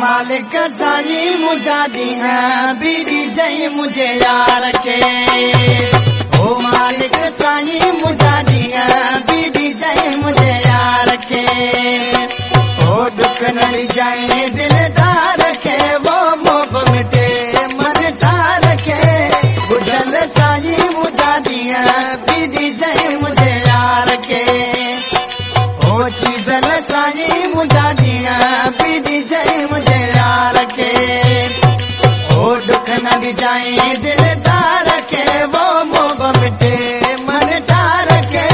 मालिक साईं मुंहिंजा ॾींहं बि ॾिजई मुंहिंजे यार खे ओ मालिक साईं मुंहिंजा ॾींहं बि ॾिजई मुंहिंजे यार खे ओ दुख न ॾिजई दिलदार खे वो मोह मिटे मन तार खे ॿुधल साईं मुंहिंजा ॾींहं बि ॾिजई मुंहिंजे यार खे ओ चीज़ल साईं मुंहिंजा ॾींहं बि ॾिजई मुंहिंजे यार खे ओ दुख न ॾिजई दिलदार खे वो मोह मिटे मन तार खे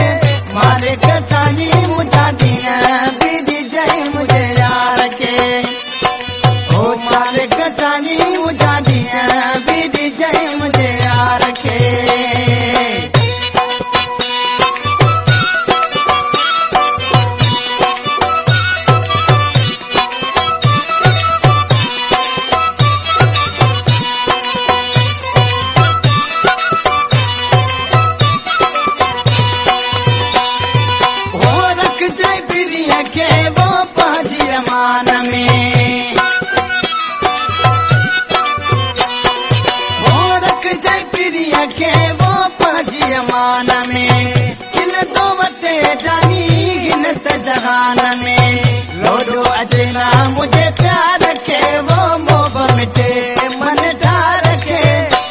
मालिक साईं मुंहिंजा ॾींहं बि ॾिजई मुंहिंजे यार खे ओ मालिक साईं मुंहिंजा ॾींहं बि ॾिजई मुंहिंजे यार खे मुझे प्यार के वो मोह मिटे मन तार के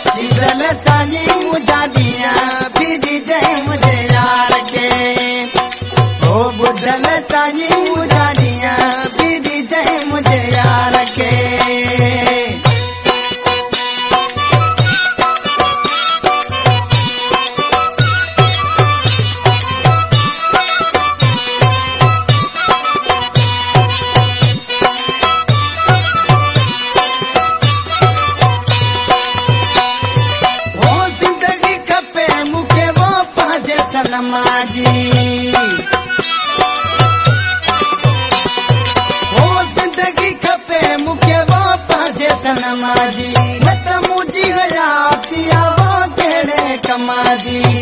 चीज़ल साईं मुंहिंजा ॾींहं बि ॾिजई मुंहिंजे यार खे ओ ॿुधल साईं मुंहिंजा ॾींहं बि ॾिजई मुंहिंजे यार खे ज़िंदगी खपे मूंखे वो पंहिंजे सनमा जी न त मुंहिंजी हयाती वो कहिड़े कम जी